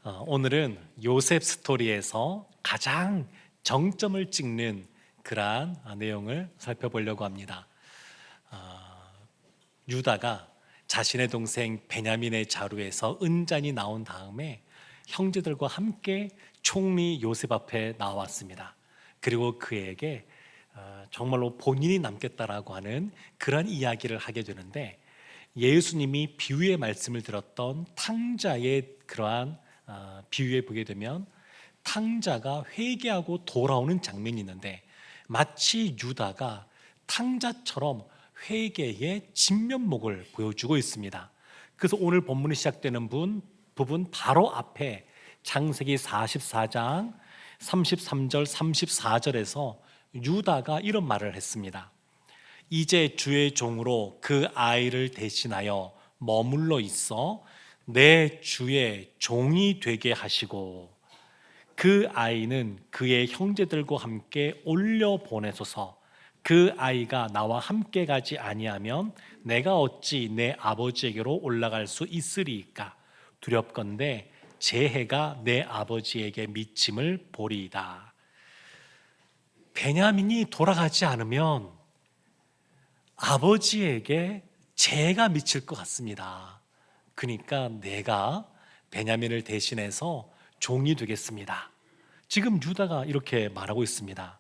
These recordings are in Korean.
오늘은 요셉 스토리에서 가장 정점을 찍는 그러한 내용을 살펴보려고 합니다. 유다가 자신의 동생 베냐민의 자루에서 은잔이 나온 다음에 형제들과 함께 총리 요셉 앞에 나왔습니다. 그리고 그에게 정말로 본인이 남겠다라고 하는 그런 이야기를 하게 되는데, 예수님이 비유의 말씀을 들었던 탕자의 그러한 비유에 보게 되면 탕자가 회개하고 돌아오는 장면이 있는데, 마치 유다가 탕자처럼 회개의 진면목을 보여주고 있습니다. 그래서 오늘 본문이 시작되는 부분 바로 앞에 창세기 44장 33절 34절에서 유다가 이런 말을 했습니다. 이제 주의 종으로 그 아이를 대신하여 머물러 있어 내 주의 종이 되게 하시고, 그 아이는 그의 형제들과 함께 올려 보내소서. 그 아이가 나와 함께 가지 아니하면 내가 어찌 내 아버지에게로 올라갈 수 있으리이까. 두렵건대 제 해가 내 아버지에게 미침을 보리이다. 베냐민이 돌아가지 않으면 아버지에게 재해가 미칠 것 같습니다. 그러니까 내가 베냐민을 대신해서 종이 되겠습니다. 지금 유다가 이렇게 말하고 있습니다.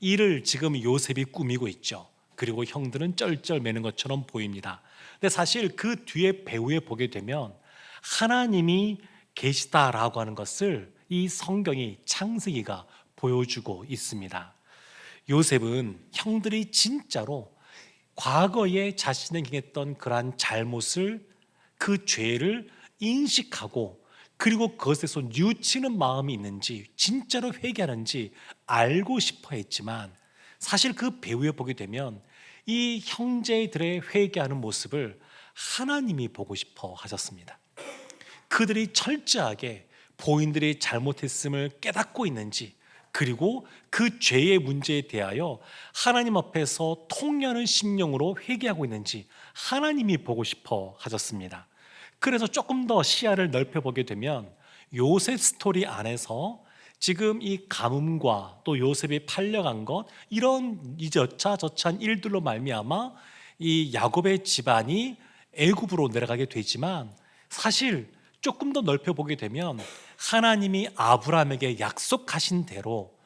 이를 지금 요셉이 꾸미고 있죠. 그리고 형들은 쩔쩔매는 것처럼 보입니다. 근데 사실 그 뒤에 배후에 보게 되면 하나님이 계시다라고 하는 것을 이 성경이, 창세기가 보여주고 있습니다. 요셉은 형들이 진짜로 과거에 자신이 행했던 그러한 잘못을, 그 죄를 인식하고, 그리고 그것에서 뉘우치는 마음이 있는지, 진짜로 회개하는지 알고 싶어 했지만, 사실 그 배후에 보게 되면 이 형제들의 회개하는 모습을 하나님이 보고 싶어 하셨습니다. 그들이 철저하게 본인들이 잘못했음을 깨닫고 있는지, 그리고 그 죄의 문제에 대하여 하나님 앞에서 통회하는 심령으로 회개하고 있는지 하나님이 보고 싶어 하셨습니다. 그래서 조금 더 시야를 넓혀보게 되면 요셉 스토리 안에서 지금 이 가뭄과 또 요셉이 팔려간 것, 이런 이저차저차한 일들로 말미암아 이 야곱의 집안이 애굽으로 내려가게 되지만, 사실 조금 더 넓혀보게 되면 하나님이 아브라함에게 약속하신 대로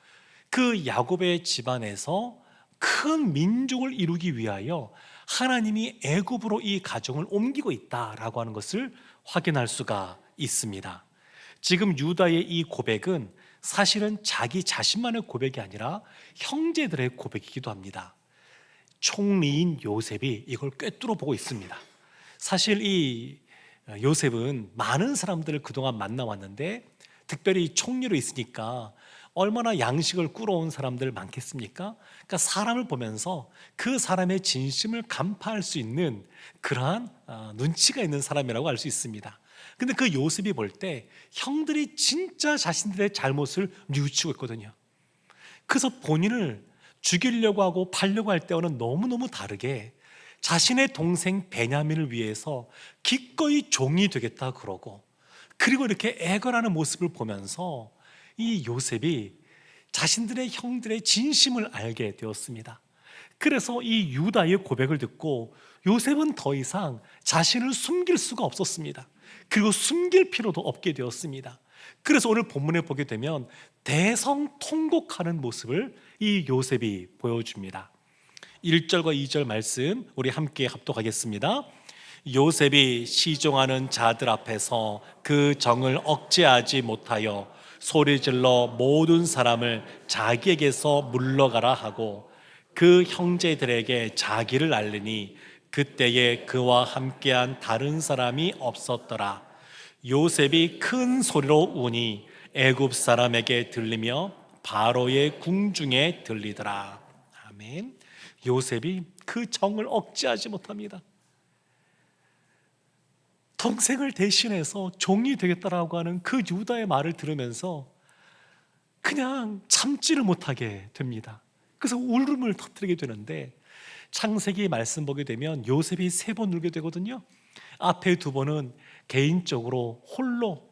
그 야곱의 집안에서 큰 민족을 이루기 위하여 하나님이 애굽으로 이 가정을 옮기고 있다라고 하는 것을 확인할 수가 있습니다. 지금 유다의 이 고백은 사실은 자기 자신만의 고백이 아니라 형제들의 고백이기도 합니다. 총리인 요셉이 이걸 꿰뚫어 보고 있습니다. 사실 이 요셉은 많은 사람들을 그동안 만나왔는데, 특별히 총리로 있으니까 얼마나 양식을 꾸러온 사람들 많겠습니까? 그러니까 사람을 보면서 그 사람의 진심을 간파할 수 있는 그러한 눈치가 있는 사람이라고 알 수 있습니다. 근데 그 요셉이 볼 때 형들이 진짜 자신들의 잘못을 뉘우치고 있거든요. 그래서 본인을 죽이려고 하고 팔려고 할 때와는 너무너무 다르게 자신의 동생 베냐민을 위해서 기꺼이 종이 되겠다 그러고, 그리고 이렇게 애걸하는 모습을 보면서 이 요셉이 자신들의 형들의 진심을 알게 되었습니다. 그래서 이 유다의 고백을 듣고 요셉은 더 이상 자신을 숨길 수가 없었습니다. 그리고 숨길 필요도 없게 되었습니다. 그래서 오늘 본문에 보게 되면 대성통곡하는 모습을 이 요셉이 보여줍니다. 1절과 2절 말씀 우리 함께 합독하겠습니다. 요셉이 시종하는 자들 앞에서 그 정을 억제하지 못하여 소리질러 모든 사람을 자기에게서 물러가라 하고 그 형제들에게 자기를 알리니 그때에 그와 함께한 다른 사람이 없었더라. 요셉이 큰 소리로 우니 애굽 사람에게 들리며 바로의 궁중에 들리더라. 아멘. 요셉이 그 정을 억제하지 못합니다. 동생을 대신해서 종이 되겠다라고 하는 그 유다의 말을 들으면서 그냥 참지를 못하게 됩니다. 그래서 울음을 터뜨리게 되는데, 창세기 말씀 보게 되면 요셉이 3번 울게 되거든요. 앞에 2번은 개인적으로 홀로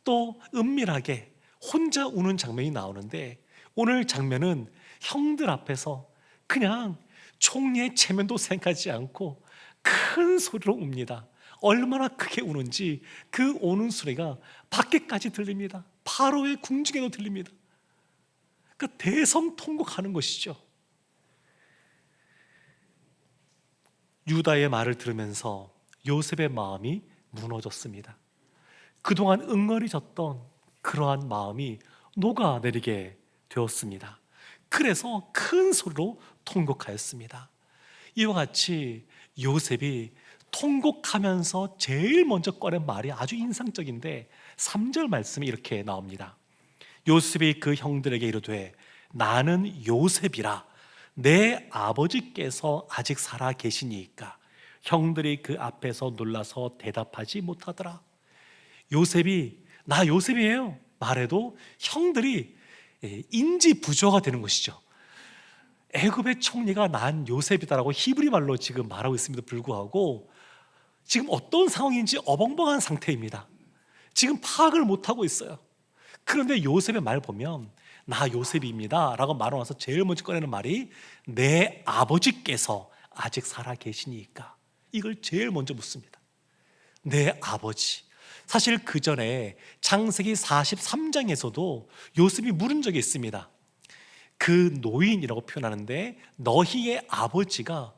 또 은밀하게 혼자 우는 장면이 나오는데, 오늘 장면은 형들 앞에서 그냥 총리의 체면도 생각하지 않고 큰 소리로 웁니다. 얼마나 크게 우는지 그 우는 소리가 밖에까지 들립니다. 바로의 궁중에도 들립니다. 그러니까 대성통곡하는 것이죠. 유다의 말을 들으면서 요셉의 마음이 무너졌습니다. 그동안 응어리졌던 그러한 마음이 녹아내리게 되었습니다. 그래서 큰 소리로 통곡하였습니다. 이와 같이 요셉이 통곡하면서 제일 먼저 꺼낸 말이 아주 인상적인데, 3절 말씀이 이렇게 나옵니다. 요셉이 그 형들에게 이르되 나는 요셉이라 내 아버지께서 아직 살아 계시니까. 형들이 그 앞에서 놀라서 대답하지 못하더라. 요셉이 나 요셉이에요 말해도 형들이 인지 부조가 되는 것이죠. 애굽의 총리가 난 요셉이다라고 히브리 말로 지금 말하고 있음에도 불구하고 지금 어떤 상황인지 어벙벙한 상태입니다. 지금 파악을 못하고 있어요. 그런데 요셉의 말 보면 나 요셉입니다 라고 말하고 나서 제일 먼저 꺼내는 말이 내 아버지께서 아직 살아 계시니까. 이걸 제일 먼저 묻습니다. 내 아버지. 사실 그 전에 창세기 43장에서도 요셉이 물은 적이 있습니다. 그 노인이라고 표현하는데 너희의 아버지가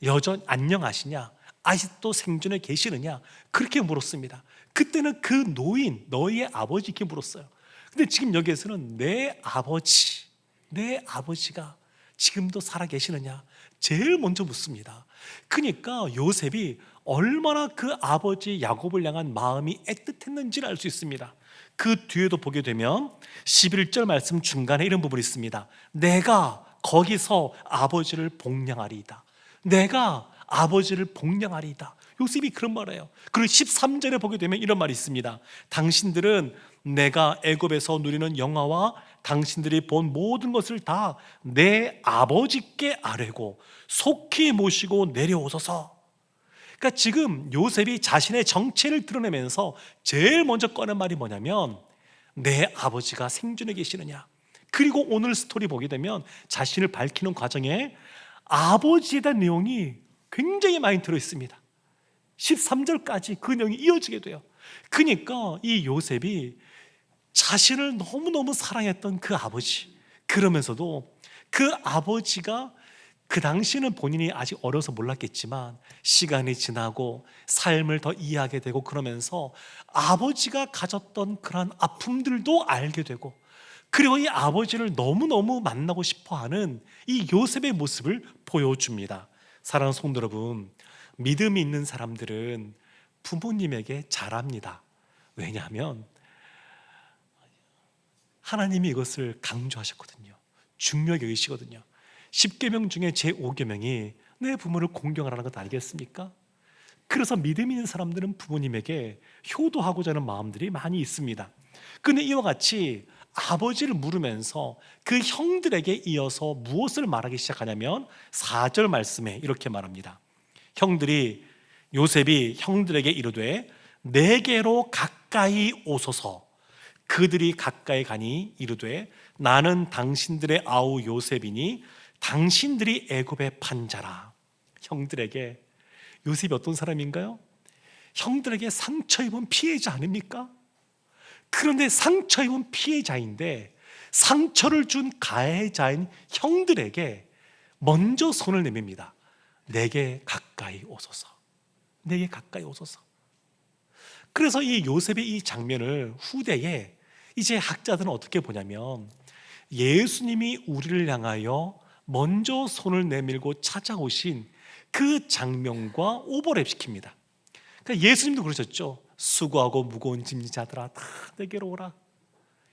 여전 안녕하시냐, 아직도 생존해 계시느냐, 그렇게 물었습니다. 그때는 그 노인 너희의 아버지 이렇게 물었어요. 근데 지금 여기에서는 내 아버지, 내 아버지가 지금도 살아 계시느냐 제일 먼저 묻습니다. 그러니까 요셉이 얼마나 그 아버지 야곱을 향한 마음이 애틋했는지를 알 수 있습니다. 그 뒤에도 보게 되면 11절 말씀 중간에 이런 부분이 있습니다. 내가 거기서 아버지를 복량하리이다. 내가 아버지를 복량하리이다. 요셉이 그런 말을 해요. 그리고 13절에 보게 되면 이런 말이 있습니다. 당신들은 내가 애굽에서 누리는 영화와 당신들이 본 모든 것을 다 내 아버지께 아뢰고 속히 모시고 내려오소서. 그러니까 지금 요셉이 자신의 정체를 드러내면서 제일 먼저 꺼낸 말이 뭐냐면 내 아버지가 생존해 계시느냐. 그리고 오늘 스토리 보게 되면 자신을 밝히는 과정에 아버지에 대한 내용이 굉장히 많이 들어있습니다. 13절까지 그 내용이 이어지게 돼요. 그러니까 이 요셉이 자신을 너무너무 사랑했던 그 아버지, 그러면서도 그 아버지가 그 당시는 본인이 아직 어려서 몰랐겠지만 시간이 지나고 삶을 더 이해하게 되고 그러면서 아버지가 가졌던 그런 아픔들도 알게 되고, 그리고 이 아버지를 너무너무 만나고 싶어하는 이 요셉의 모습을 보여줍니다. 사랑하는 성도 여러분, 믿음이 있는 사람들은 부모님에게 잘합니다. 왜냐하면 하나님이 이것을 강조하셨거든요. 중요하게 여기시거든요. 10계명 중에 제5계명이 내 부모를 공경하라는 것 알겠습니까? 그래서 믿음 있는 사람들은 부모님에게 효도하고자 하는 마음들이 많이 있습니다. 근데 이와 같이 아버지를 물으면서 그 형들에게 이어서 무엇을 말하기 시작하냐면 4절 말씀에 이렇게 말합니다. 요셉이 형들에게 이르되 내게로 가까이 오소서. 그들이 가까이 가니 이르되 나는 당신들의 아우 요셉이니 당신들이 애굽의 판자라. 형들에게 요셉이 어떤 사람인가요? 형들에게 상처 입은 피해자 아닙니까? 그런데 상처 입은 피해자인데 상처를 준 가해자인 형들에게 먼저 손을 내밉니다. 내게 가까이 오소서. 내게 가까이 오소서. 그래서 이 요셉의 이 장면을 후대에 이제 학자들은 어떻게 보냐면 예수님이 우리를 향하여 먼저 손을 내밀고 찾아오신 그 장면과 오버랩시킵니다. 그러니까 예수님도 그러셨죠. 수고하고 무거운 짐진 자들아 다 내게로 오라.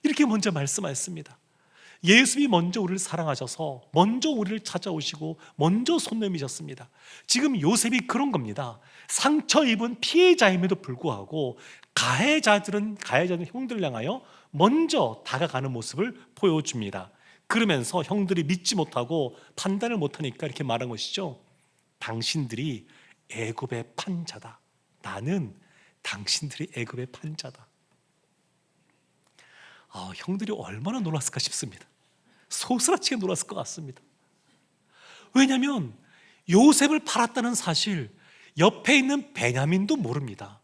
이렇게 먼저 말씀하셨습니다. 예수님이 먼저 우리를 사랑하셔서 먼저 우리를 찾아오시고 먼저 손 내미셨습니다. 지금 요셉이 그런 겁니다. 상처 입은 피해자임에도 불구하고 가해자들은 형들을 향하여 먼저 다가가는 모습을 보여줍니다. 그러면서 형들이 믿지 못하고 판단을 못하니까 이렇게 말한 것이죠. 당신들이 애굽의 판자다. 나는 당신들이 애굽의 판자다. 형들이 얼마나 놀랐을까 싶습니다. 소스라치게 놀랐을 것 같습니다. 왜냐하면 요셉을 팔았다는 사실 옆에 있는 베냐민도 모릅니다.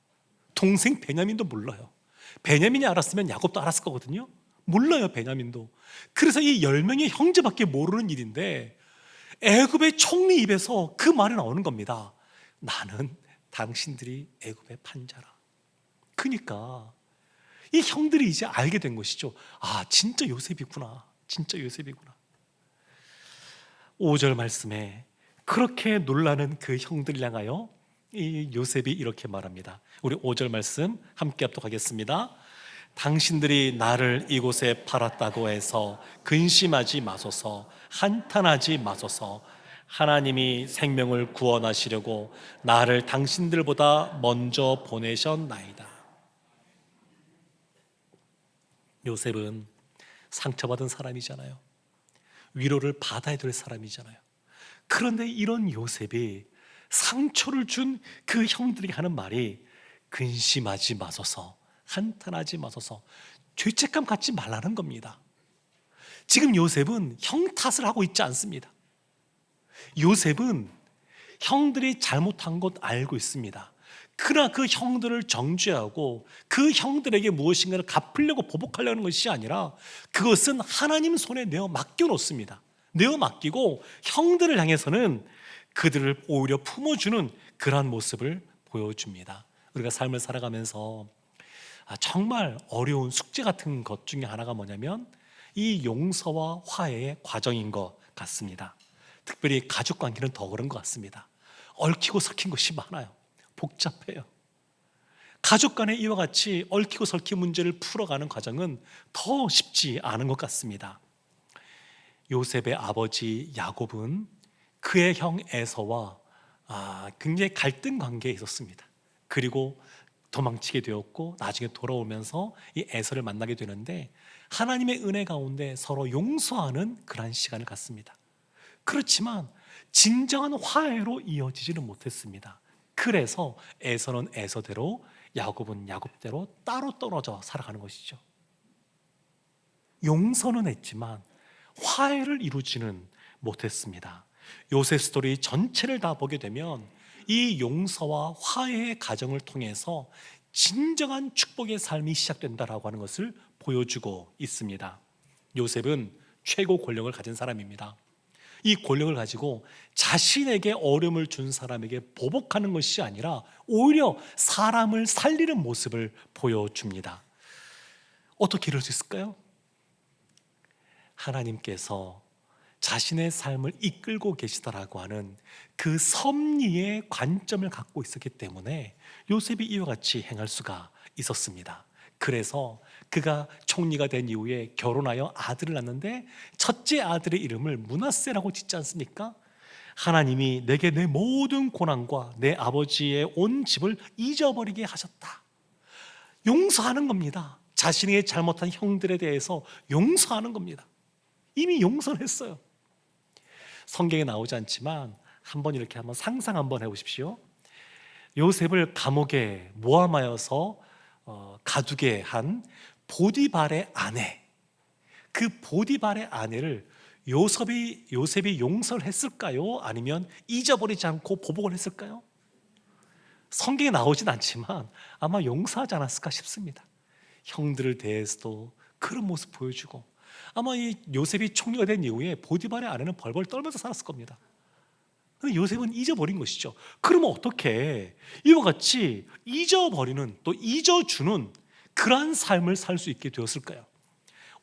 동생 베냐민도 몰라요. 베냐민이 알았으면 야곱도 알았을 거거든요. 몰라요, 베냐민도. 그래서 이 10명의 형제밖에 모르는 일인데 애굽의 총리 입에서 그 말이 나오는 겁니다. 나는 당신들이 애굽의 판자라. 그러니까 이 형들이 이제 알게 된 것이죠. 진짜 요셉이구나. 진짜 요셉이구나. 5절 말씀에 그렇게 놀라는 그 형들을 향하여 이 요셉이 이렇게 말합니다. 우리 5절 말씀 함께 합독하겠습니다. 당신들이 나를 이곳에 팔았다고 해서 근심하지 마소서, 한탄하지 마소서. 하나님이 생명을 구원하시려고 나를 당신들보다 먼저 보내셨나이다. 요셉은 상처받은 사람이잖아요. 위로를 받아야 될 사람이잖아요. 그런데 이런 요셉이 상처를 준 그 형들이 하는 말이 근심하지 마소서, 한탄하지 마소서, 죄책감 갖지 말라는 겁니다. 지금 요셉은 형 탓을 하고 있지 않습니다. 요셉은 형들이 잘못한 것 알고 있습니다. 그러나 그 형들을 정죄하고 그 형들에게 무엇인가를 갚으려고 보복하려는 것이 아니라 그것은 하나님 손에 내어 맡겨놓습니다. 내어 맡기고 형들을 향해서는 그들을 오히려 품어주는 그러한 모습을 보여줍니다. 우리가 삶을 살아가면서 정말 어려운 숙제 같은 것 중에 하나가 뭐냐면 이 용서와 화해의 과정인 것 같습니다. 특별히 가족 관계는 더 그런 것 같습니다. 얽히고 설킨 것이 많아요. 복잡해요. 가족 간의 이와 같이 얽히고 설킨 문제를 풀어가는 과정은 더 쉽지 않은 것 같습니다. 요셉의 아버지 야곱은 그의 형 에서와 굉장히 갈등 관계에 있었습니다. 그리고 도망치게 되었고 나중에 돌아오면서 이 에서를 만나게 되는데 하나님의 은혜 가운데 서로 용서하는 그런 시간을 갖습니다. 그렇지만 진정한 화해로 이어지지는 못했습니다. 그래서 에서는 에서대로 야곱은 야곱대로 따로 떨어져 살아가는 것이죠. 용서는 했지만 화해를 이루지는 못했습니다. 요셉 스토리 전체를 다 보게 되면 이 용서와 화해의 과정을 통해서 진정한 축복의 삶이 시작된다라고 하는 것을 보여주고 있습니다. 요셉은 최고 권력을 가진 사람입니다. 이 권력을 가지고 자신에게 어려움을 준 사람에게 보복하는 것이 아니라 오히려 사람을 살리는 모습을 보여줍니다. 어떻게 이럴 수 있을까요? 하나님께서 자신의 삶을 이끌고 계시다라고 하는 그 섭리의 관점을 갖고 있었기 때문에 요셉이 이와 같이 행할 수가 있었습니다. 그래서 그가 총리가 된 이후에 결혼하여 아들을 낳는데 첫째 아들의 이름을 므낫세라고 짓지 않습니까? 하나님이 내게 내 모든 고난과 내 아버지의 온 집을 잊어버리게 하셨다. 용서하는 겁니다. 자신의 잘못한 형들에 대해서 용서하는 겁니다. 이미 용서를 했어요. 성경에 나오지 않지만 한번 이렇게 한번 상상 한번 해보십시오. 요셉을 감옥에 모함하여서 가두게 한 보디발의 아내, 그 보디발의 아내를 요셉이 용서를 했을까요? 아니면 잊어버리지 않고 보복을 했을까요? 성경에 나오진 않지만 아마 용서하지 않았을까 싶습니다. 형들을 대해서도 그런 모습 보여주고 아마 이 요셉이 총리가 된 이후에 보디발의 아내는 벌벌 떨면서 살았을 겁니다. 근데 요셉은 잊어버린 것이죠. 그러면 어떻게 이와 같이 잊어버리는 또 잊어주는 그러한 삶을 살 수 있게 되었을까요?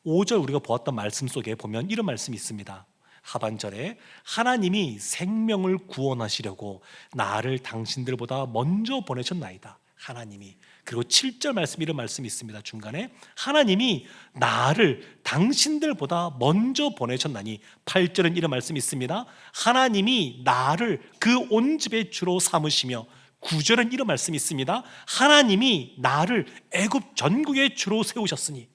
5절 우리가 보았던 말씀 속에 보면 이런 말씀이 있습니다. 하반절에 하나님이 생명을 구원하시려고 나를 당신들보다 먼저 보내셨나이다. 하나님이. 그리고 7절 말씀 이런 말씀이 있습니다. 중간에 하나님이 나를 당신들보다 먼저 보내셨나니 8절은 이런 말씀이 있습니다. 하나님이 나를 그 온 집의 주로 삼으시며 9절은 이런 말씀이 있습니다. 하나님이 나를 애굽 전국의 주로 세우셨으니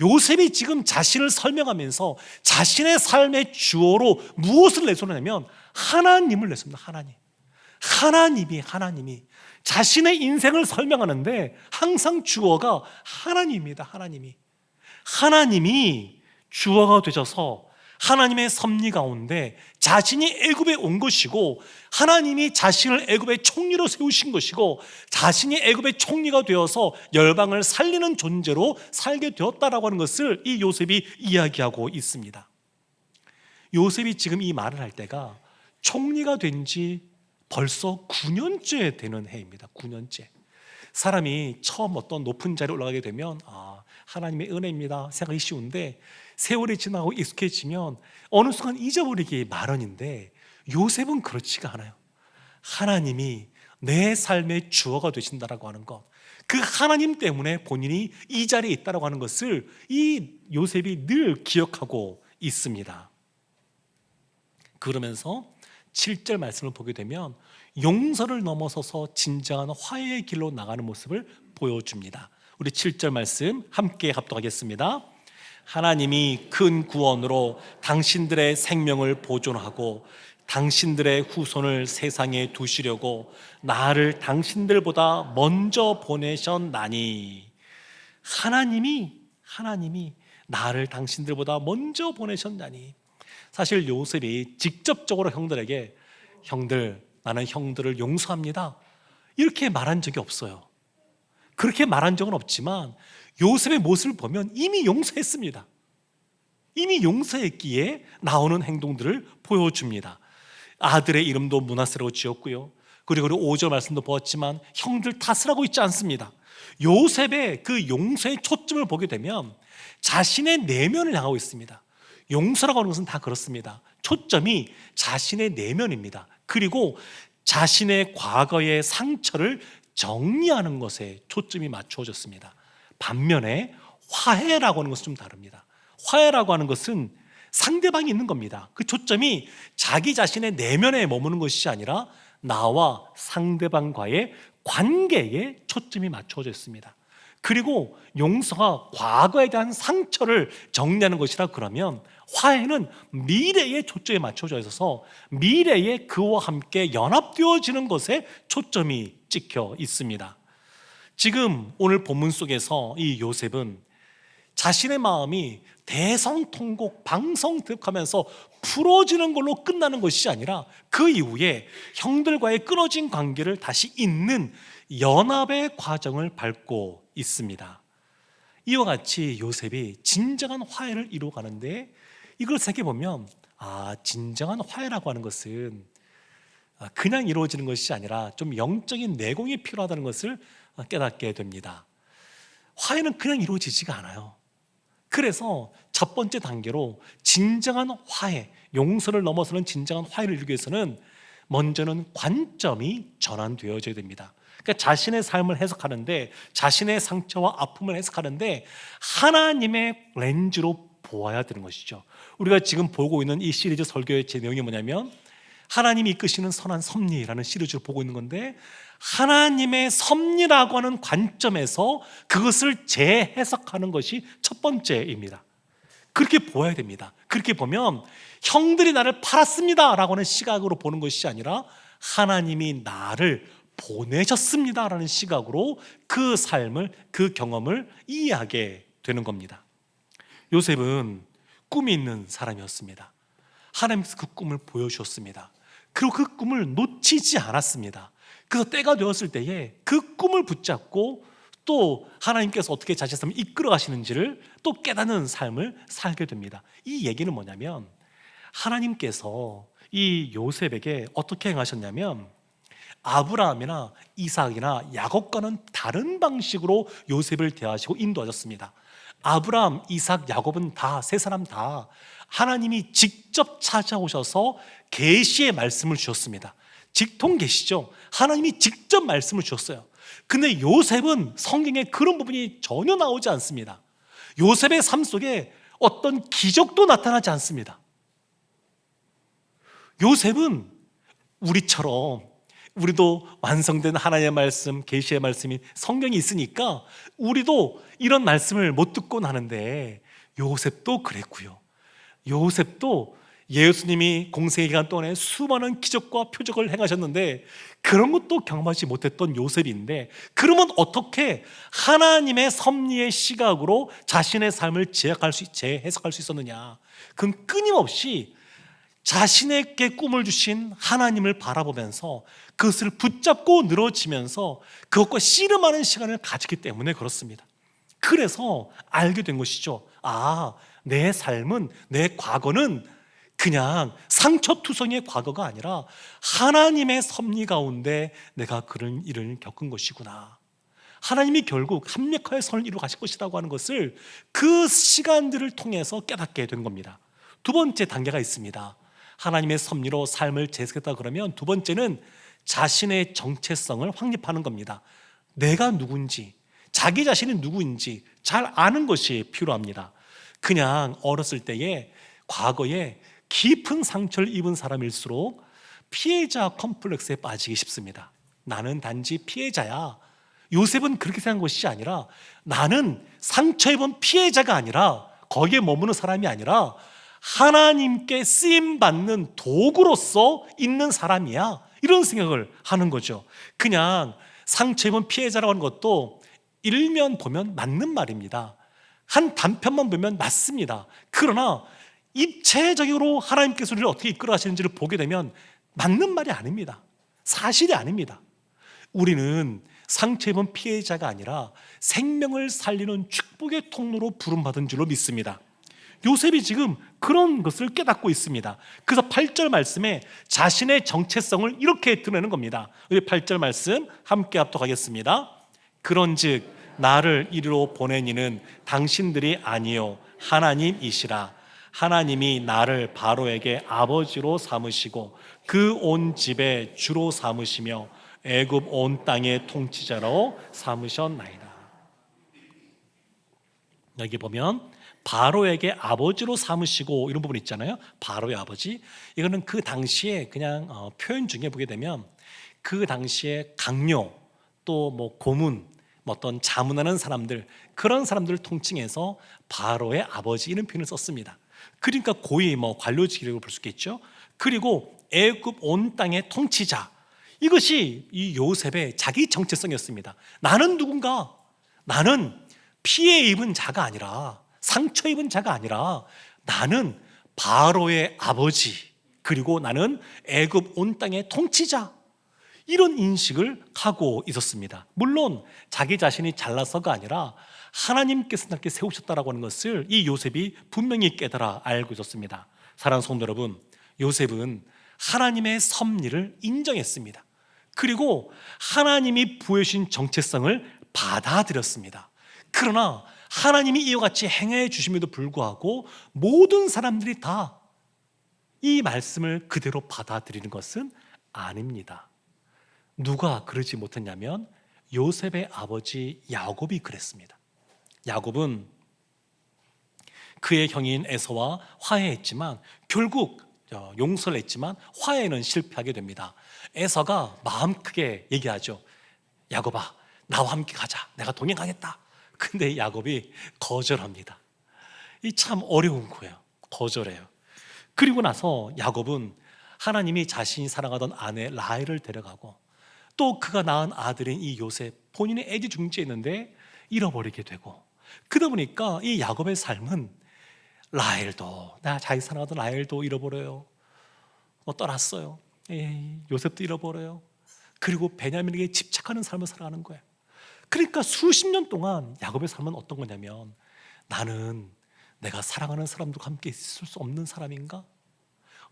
요셉이 지금 자신을 설명하면서 자신의 삶의 주어로 무엇을 내세우냐면 하나님을 내세웁니다. 하나님이 자신의 인생을 설명하는데 항상 주어가 하나님입니다. 하나님이. 하나님이 주어가 되셔서 하나님의 섭리 가운데 자신이 애굽에 온 것이고, 하나님이 자신을 애굽의 총리로 세우신 것이고, 자신이 애굽의 총리가 되어서 열방을 살리는 존재로 살게 되었다라고 하는 것을 이 요셉이 이야기하고 있습니다. 요셉이 지금 이 말을 할 때가 총리가 된 지 벌써 9년째 되는 해입니다. 9년째. 사람이 처음 어떤 높은 자리에 올라가게 되면 하나님의 은혜입니다 생각이 쉬운데, 세월이 지나고 익숙해지면 어느 순간 잊어버리기 마련인데, 요셉은 그렇지가 않아요. 하나님이 내 삶의 주어가 되신다라고 하는 것, 그 하나님 때문에 본인이 이 자리에 있다라고 하는 것을 이 요셉이 늘 기억하고 있습니다. 그러면서 7절 말씀을 보게 되면 용서를 넘어서서 진정한 화해의 길로 나가는 모습을 보여줍니다. 우리 7절 말씀 함께 합독하겠습니다. 하나님이 큰 구원으로 당신들의 생명을 보존하고 당신들의 후손을 세상에 두시려고 나를 당신들보다 먼저 보내셨나니. 하나님이 나를 당신들보다 먼저 보내셨나니. 사실 요셉이 직접적으로 형들에게 형들, 나는 형들을 용서합니다 이렇게 말한 적이 없어요. 그렇게 말한 적은 없지만 요셉의 모습을 보면 이미 용서했습니다. 이미 용서했기에 나오는 행동들을 보여줍니다. 아들의 이름도 므낫세라고 지었고요, 그리고 5절 말씀도 보았지만 형들 탓을 하고 있지 않습니다. 요셉의 그 용서의 초점을 보게 되면 자신의 내면을 향하고 있습니다. 용서라고 하는 것은 다 그렇습니다. 초점이 자신의 내면입니다. 그리고 자신의 과거의 상처를 정리하는 것에 초점이 맞추어졌습니다. 반면에 화해라고 하는 것은 좀 다릅니다. 화해라고 하는 것은 상대방이 있는 겁니다. 그 초점이 자기 자신의 내면에 머무는 것이 아니라 나와 상대방과의 관계에 초점이 맞추어져 있습니다. 그리고 용서가 과거에 대한 상처를 정리하는 것이라 그러면, 화해는 미래에 초점이 맞춰져 있어서 미래에 그와 함께 연합되어지는 것에 초점이 찍혀 있습니다. 지금 오늘 본문 속에서 이 요셉은 자신의 마음이 대성통곡 방성득하면서 풀어지는 걸로 끝나는 것이 아니라 그 이후에 형들과의 끊어진 관계를 다시 잇는 연합의 과정을 밟고 있습니다. 이와 같이 요셉이 진정한 화해를 이루어가는데, 이걸 살펴보면 진정한 화해라고 하는 것은 그냥 이루어지는 것이 아니라 좀 영적인 내공이 필요하다는 것을 깨닫게 됩니다. 화해는 그냥 이루어지지가 않아요. 그래서 첫 번째 단계로 진정한 화해, 용서를 넘어서는 진정한 화해를 이루기 위해서는 먼저는 관점이 전환되어져야 됩니다. 그러니까 자신의 삶을 해석하는데, 자신의 상처와 아픔을 해석하는데 하나님의 렌즈로 보아야 되는 것이죠. 우리가 지금 보고 있는 이 시리즈 설교의 제 내용이 뭐냐면, 하나님이 이끄시는 선한 섭리라는 시리즈를 보고 있는 건데, 하나님의 섭리라고 하는 관점에서 그것을 재해석하는 것이 첫 번째입니다. 그렇게 보아야 됩니다. 그렇게 보면 형들이 나를 팔았습니다 라고 하는 시각으로 보는 것이 아니라 하나님이 나를 보내셨습니다 라는 시각으로 그 삶을, 그 경험을 이해하게 되는 겁니다. 요셉은 꿈이 있는 사람이었습니다. 하나님께서 그 꿈을 보여주셨습니다. 그리고 그 꿈을 놓치지 않았습니다. 그래서 때가 되었을 때에 그 꿈을 붙잡고 또 하나님께서 어떻게 자신의 삶을 이끌어 가시는지를 또 깨닫는 삶을 살게 됩니다. 이 얘기는 뭐냐면, 하나님께서 이 요셉에게 어떻게 행하셨냐면, 아브라함이나 이삭이나 야곱과는 다른 방식으로 요셉을 대하시고 인도하셨습니다. 아브라함, 이삭, 야곱은 다, 세 사람 다 하나님이 직접 찾아오셔서 계시의 말씀을 주셨습니다. 직통 계시죠. 하나님이 직접 말씀을 주셨어요. 근데 요셉은 성경에 그런 부분이 전혀 나오지 않습니다. 요셉의 삶 속에 어떤 기적도 나타나지 않습니다. 요셉은 우리처럼, 우리도 완성된 하나님의 말씀, 계시의 말씀이 성경이 있으니까 우리도 이런 말씀을 못 듣고 나는데, 요셉도 그랬고요. 요셉도 예수님이 공생의 기간 동안에 수많은 기적과 표적을 행하셨는데 그런 것도 경험하지 못했던 요셉인데, 그러면 어떻게 하나님의 섭리의 시각으로 자신의 삶을 재해석할 수 있었느냐? 그건 끊임없이 자신에게 꿈을 주신 하나님을 바라보면서 그것을 붙잡고 늘어지면서 그것과 씨름하는 시간을 가졌기 때문에 그렇습니다. 그래서 알게 된 것이죠. 내 삶은, 내 과거는 그냥 상처투성이의 과거가 아니라 하나님의 섭리 가운데 내가 그런 일을 겪은 것이구나. 하나님이 결국 합력하여 선을 이루어 가실 것이라고 하는 것을 그 시간들을 통해서 깨닫게 된 겁니다. 두 번째 단계가 있습니다. 하나님의 섭리로 삶을 재해석했다 그러면 두 번째는 자신의 정체성을 확립하는 겁니다. 내가 누군지, 자기 자신이 누구인지 잘 아는 것이 필요합니다. 그냥 어렸을 때에 과거에 깊은 상처를 입은 사람일수록 피해자 컴플렉스에 빠지기 쉽습니다. 나는 단지 피해자야. 요셉은 그렇게 생각한 것이 아니라 나는 상처 입은 피해자가 아니라, 거기에 머무는 사람이 아니라 하나님께 쓰임받는 도구로서 있는 사람이야, 이런 생각을 하는 거죠. 그냥 상처 입은 피해자라고 하는 것도 일면 보면 맞는 말입니다. 한 단편만 보면 맞습니다. 그러나 입체적으로 하나님께서 우리를 어떻게 이끌어 가시는지를 보게 되면 맞는 말이 아닙니다. 사실이 아닙니다. 우리는 상처 입은 피해자가 아니라 생명을 살리는 축복의 통로로 부름받은 줄로 믿습니다. 요셉이 지금 그런 것을 깨닫고 있습니다. 그래서 8절 말씀에 자신의 정체성을 이렇게 드러내는 겁니다. 우리 8절 말씀 함께 합독하겠습니다. 그런즉 나를 이리로 보낸 이는 당신들이 아니요 하나님이시라. 하나님이 나를 바로에게 아버지로 삼으시고 그 온 집의 주로 삼으시며 애굽 온 땅의 통치자로 삼으셨나이다. 여기 보면 바로에게 아버지로 삼으시고 이런 부분 있잖아요. 바로의 아버지. 이거는 그 당시에 그냥 표현 중에 보게 되면 그 당시에 강요, 또 뭐 고문, 어떤 자문하는 사람들, 그런 사람들을 통칭해서 바로의 아버지, 이런 표현을 썼습니다. 그러니까 고위 관료직이라고 볼 수 있겠죠. 그리고 애굽 온 땅의 통치자, 이것이 이 요셉의 자기 정체성이었습니다. 나는 누군가? 나는 피해 입은 자가 아니라, 상처 입은 자가 아니라 나는 바로의 아버지, 그리고 나는 애굽 온 땅의 통치자, 이런 인식을 하고 있었습니다. 물론 자기 자신이 잘나서가 아니라 하나님께서 나를 세우셨다라고 하는 것을 이 요셉이 분명히 깨달아 알고 있었습니다. 사랑하는 성도 여러분, 요셉은 하나님의 섭리를 인정했습니다. 그리고 하나님이 부여주신 정체성을 받아들였습니다. 그러나 하나님이 이와 같이 행해 주심에도 불구하고 모든 사람들이 다 이 말씀을 그대로 받아들이는 것은 아닙니다. 누가 그러지 못했냐면 요셉의 아버지 야곱이 그랬습니다. 야곱은 그의 형인 에서와 화해했지만 결국 용서를 했지만 화해는 실패하게 됩니다. 에서가 마음 크게 얘기하죠. 야곱아, 나와 함께 가자. 내가 동행하겠다. 근데 야곱이 거절합니다. 이 참 어려운 거예요. 거절해요. 그리고 나서 야곱은 하나님이 자신이 사랑하던 아내 라헬을 데려가고 또 그가 낳은 아들인 이 요셉, 본인의 애지중지했는데 잃어버리게 되고, 그러다 보니까 이 야곱의 삶은 라헬도, 나 자기 사랑하던 라헬도 잃어버려요. 떠났어요. 요셉도 잃어버려요. 그리고 베냐민에게 집착하는 삶을 살아가는 거예요. 그러니까 수십 년 동안 야곱의 삶은 어떤 거냐면, 나는 내가 사랑하는 사람들과 함께 있을 수 없는 사람인가?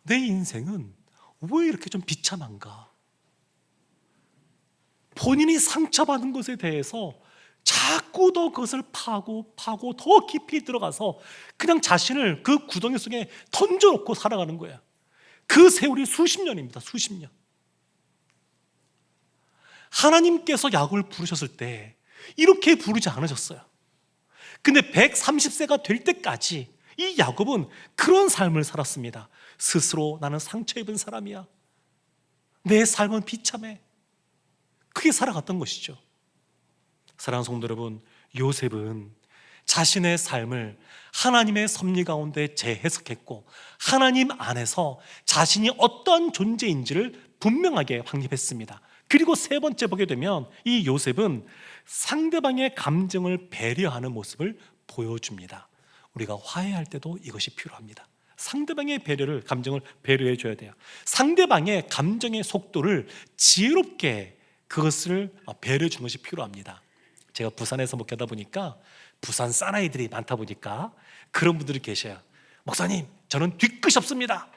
내 인생은 왜 이렇게 좀 비참한가? 본인이 상처받은 것에 대해서 자꾸 더 그것을 파고 더 깊이 들어가서 그냥 자신을 그 구덩이 속에 던져놓고 살아가는 거야. 그 세월이 수십 년입니다. 수십 년. 하나님께서 야곱을 부르셨을 때 이렇게 부르지 않으셨어요. 근데 130세가 될 때까지 이 야곱은 그런 삶을 살았습니다. 스스로 나는 상처 입은 사람이야. 내 삶은 비참해. 그게 살아갔던 것이죠. 사랑하는 성도 여러분, 요셉은 자신의 삶을 하나님의 섭리 가운데 재해석했고 하나님 안에서 자신이 어떠한 존재인지를 분명하게 확립했습니다. 그리고 세 번째 보게 되면 이 요셉은 상대방의 감정을 배려하는 모습을 보여줍니다. 우리가 화해할 때도 이것이 필요합니다. 상대방의 감정을 배려해 줘야 돼요. 상대방의 감정의 속도를 지혜롭게 그것을 배려해 주는 것이 필요합니다. 제가 부산에서 목회하다 보니까 부산 사나이들이 많다 보니까 그런 분들이 계셔요. 목사님, 저는 뒤끝이 없습니다.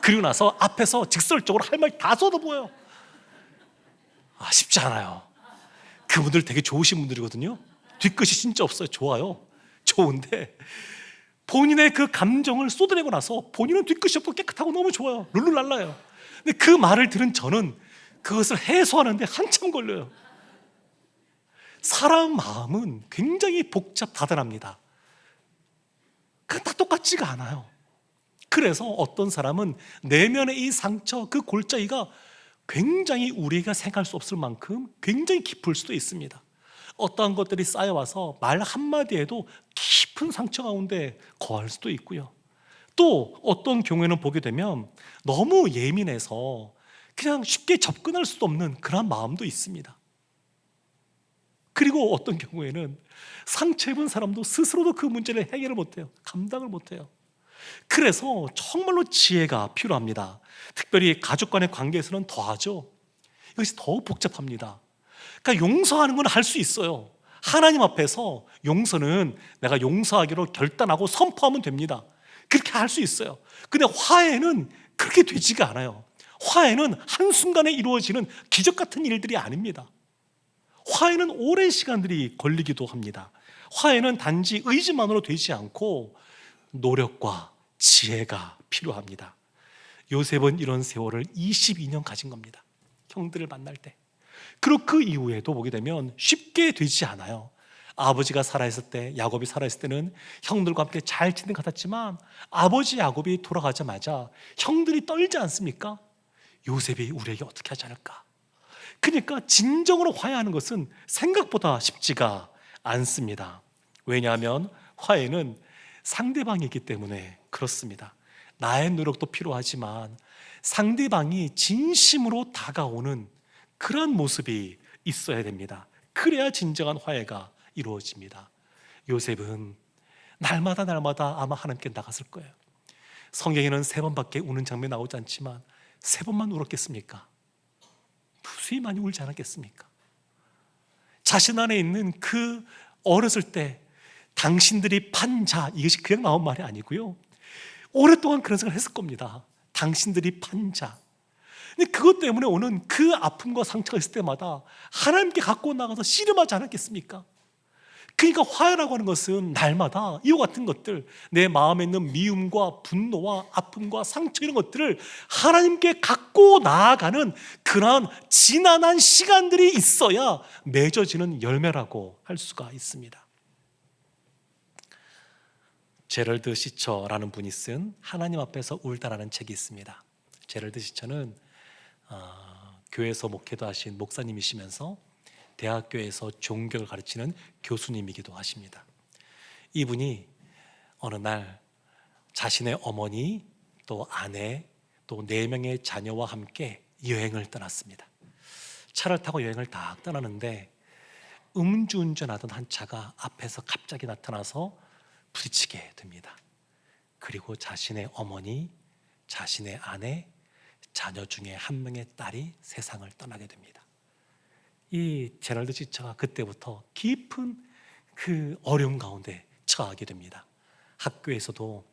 그리고 나서 앞에서 직설적으로 할 말 다 쏟아부어요. 쉽지 않아요. 그분들 되게 좋으신 분들이거든요. 뒤끝이 진짜 없어요. 좋아요. 좋은데 본인의 그 감정을 쏟아내고 나서 본인은 뒤끝이 없고 깨끗하고 너무 좋아요. 룰루랄라요. 근데 그 말을 들은 저는 그것을 해소하는데 한참 걸려요. 사람 마음은 굉장히 다단합니다. 다 똑같지가 않아요. 그래서 어떤 사람은 내면의 이 상처, 그 골짜기가 굉장히 우리가 생각할 수 없을 만큼 굉장히 깊을 수도 있습니다. 어떠한 것들이 쌓여와서 말 한마디에도 깊은 상처 가운데 거할 수도 있고요. 또 어떤 경우에는 보게 되면 너무 예민해서 그냥 쉽게 접근할 수도 없는 그런 마음도 있습니다. 그리고 어떤 경우에는 상처 입은 사람도 스스로도 그 문제를 해결을 못해요. 감당을 못해요. 그래서 정말로 지혜가 필요합니다. 특별히 가족 간의 관계에서는 더하죠. 이것이 더욱 복잡합니다. 그러니까 용서하는 건 할 수 있어요. 하나님 앞에서 용서는 내가 용서하기로 결단하고 선포하면 됩니다. 그렇게 할 수 있어요. 근데 화해는 그렇게 되지가 않아요. 화해는 한순간에 이루어지는 기적 같은 일들이 아닙니다. 화해는 오랜 시간들이 걸리기도 합니다. 화해는 단지 의지만으로 되지 않고 노력과 지혜가 필요합니다. 요셉은 이런 세월을 22년 가진 겁니다. 형들을 만날 때. 그리고 그 이후에도 보게 되면 쉽게 되지 않아요. 아버지가 살아있을 때, 야곱이 살아있을 때는 형들과 함께 잘 지낸 것 같았지만 아버지 야곱이 돌아가자마자 형들이 떨지 않습니까? 요셉이 우리에게 어떻게 하지 않을까? 그러니까 진정으로 화해하는 것은 생각보다 쉽지가 않습니다. 왜냐하면 화해는 상대방이기 때문에 그렇습니다. 나의 노력도 필요하지만 상대방이 진심으로 다가오는 그런 모습이 있어야 됩니다. 그래야 진정한 화해가 이루어집니다. 요셉은 날마다 아마 하나님께 나갔을 거예요. 성경에는 3번밖에 우는 장면이 나오지 않지만 3번만 울었겠습니까? 무수히 많이 울지 않았겠습니까? 자신 안에 있는 그 어렸을 때 당신들이 판 자, 이것이 그냥 나온 말이 아니고요, 오랫동안 그런 생각을 했을 겁니다. 당신들이 판 자. 근데 그것 때문에 오는 그 아픔과 상처가 있을 때마다 하나님께 갖고 나가서 씨름하지 않았겠습니까? 그러니까 화해라고 하는 것은 날마다 이와 같은 것들, 내 마음에 있는 미움과 분노와 아픔과 상처 이런 것들을 하나님께 갖고 나아가는 그러한 지난한 시간들이 있어야 맺어지는 열매라고 할 수가 있습니다. 제럴드 시처라는 분이 쓴 하나님 앞에서 울다라는 책이 있습니다. 제럴드 시처는 교회에서 목회도 하신 목사님이시면서 대학교에서 종교를 가르치는 교수님이기도 하십니다. 이분이 어느 날 자신의 어머니, 또 아내, 또 4명의 자녀와 함께 여행을 떠났습니다. 차를 타고 여행을 딱 떠나는데 음주운전하던 한 차가 앞에서 갑자기 나타나서 부딪히게 됩니다. 그리고 자신의 어머니, 자신의 아내, 자녀 중에 한 명의 딸이 세상을 떠나게 됩니다. 이 제럴드 시처가 그때부터 깊은 그 어려움 가운데 처하게 됩니다. 학교에서도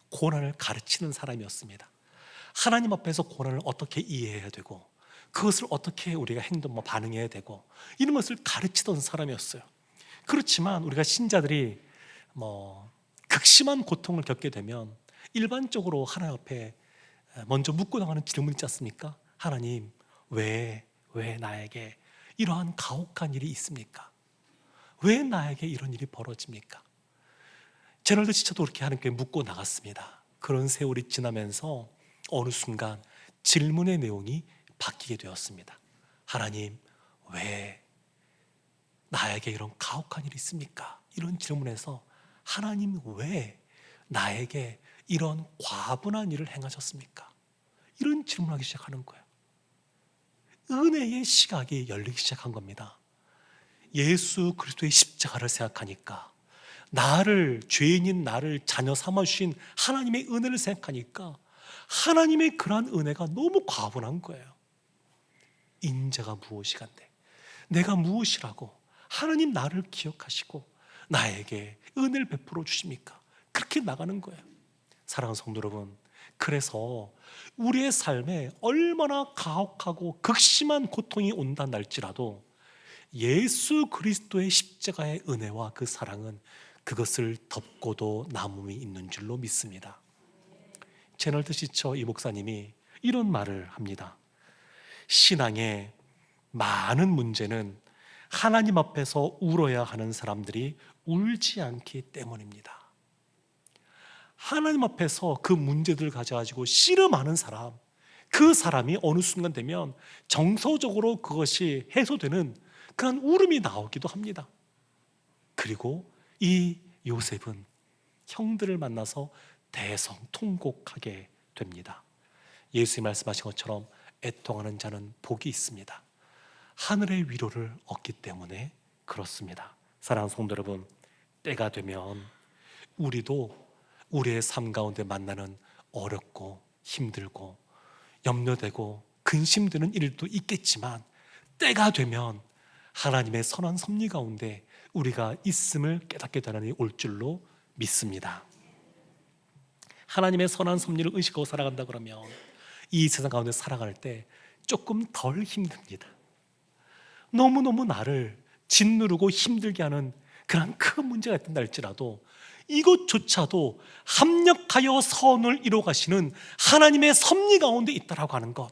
고난을 가르치는 사람이었습니다. 하나님 앞에서 고난을 어떻게 이해해야 되고 그것을 어떻게 우리가 반응해야 되고 이런 것을 가르치던 사람이었어요. 그렇지만 우리가 신자들이 극심한 고통을 겪게 되면 일반적으로 하나님 앞에 먼저 묻고 나가는 질문 있지 않습니까? 하나님, 왜 나에게 이러한 가혹한 일이 있습니까? 왜 나에게 이런 일이 벌어집니까? 제럴드 시처도 그렇게 하나님께 묻고 나갔습니다. 그런 세월이 지나면서 어느 순간 질문의 내용이 바뀌게 되었습니다. 하나님, 왜 나에게 이런 가혹한 일이 있습니까? 이런 질문에서 하나님 왜 나에게 이런 과분한 일을 행하셨습니까? 이런 질문하기 시작하는 거예요. 은혜의 시각이 열리기 시작한 겁니다. 예수 그리스도의 십자가를 생각하니까, 나를, 죄인인 나를 자녀 삼아주신 하나님의 은혜를 생각하니까 하나님의 그러한 은혜가 너무 과분한 거예요. 인자가 무엇이간데, 내가 무엇이라고 하나님 나를 기억하시고 나에게 은혜를 베풀어 주십니까? 그렇게 나가는 거예요. 사랑하는 성도 여러분, 그래서 우리의 삶에 얼마나 가혹하고 극심한 고통이 온다 할지라도 예수 그리스도의 십자가의 은혜와 그 사랑은 그것을 덮고도 남음이 있는 줄로 믿습니다. 제널드 시처 이 목사님이 이런 말을 합니다. 신앙의 많은 문제는 하나님 앞에서 울어야 하는 사람들이 울지 않기 때문입니다. 하나님 앞에서 그 문제들을 가져가지고 씨름하는 사람, 그 사람이 어느 순간 되면 정서적으로 그것이 해소되는 그런 울음이 나오기도 합니다. 그리고 이 요셉은 형들을 만나서 대성통곡하게 됩니다. 예수님이 말씀하신 것처럼 애통하는 자는 복이 있습니다. 하늘의 위로를 얻기 때문에 그렇습니다. 사랑하는 성도 여러분, 때가 되면 우리도 우리의 삶 가운데 만나는 어렵고 힘들고 염려되고 근심되는 일도 있겠지만, 때가 되면 하나님의 선한 섭리 가운데 우리가 있음을 깨닫게 되는 날이 올 줄로 믿습니다. 하나님의 선한 섭리를 의식하고 살아간다 그러면 이 세상 가운데 살아갈 때 조금 덜 힘듭니다. 너무너무 나를 짓누르고 힘들게 하는 그런 큰 문제가 있다 할지라도 이것조차도 합력하여 선을 이루어 가시는 하나님의 섭리 가운데 있다라고 하는 것,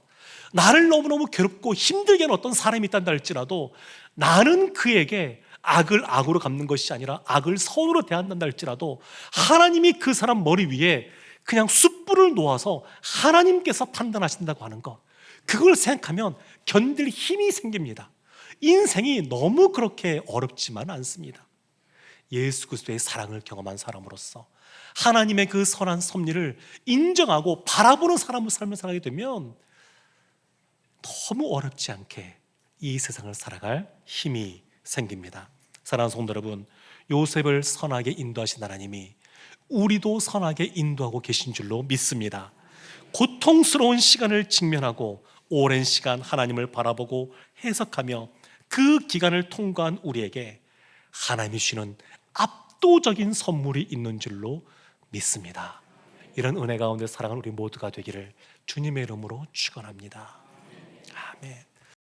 나를 너무너무 괴롭고 힘들게 하는 어떤 사람이 있다 할지라도 나는 그에게 악을 악으로 갚는 것이 아니라 악을 선으로 대한다 할지라도 하나님이 그 사람 머리 위에 그냥 숯불을 놓아서 하나님께서 판단하신다고 하는 것, 그걸 생각하면 견딜 힘이 생깁니다. 인생이 너무 그렇게 어렵지만 않습니다. 예수 그리스도의 사랑을 경험한 사람으로서 하나님의 그 선한 섭리를 인정하고 바라보는 삶을 살게 되면 너무 어렵지 않게 이 세상을 살아갈 힘이 생깁니다. 사랑하는 성도 여러분, 요셉을 선하게 인도하신 하나님이 우리도 선하게 인도하고 계신 줄로 믿습니다. 고통스러운 시간을 직면하고 오랜 시간 하나님을 바라보고 해석하며 그 기간을 통과한 우리에게 하나님이 주시는 압도적인 선물이 있는 줄로 믿습니다. 이런 은혜 가운데 살아가는 우리 모두가 되기를 주님의 이름으로 축원합니다. 아멘.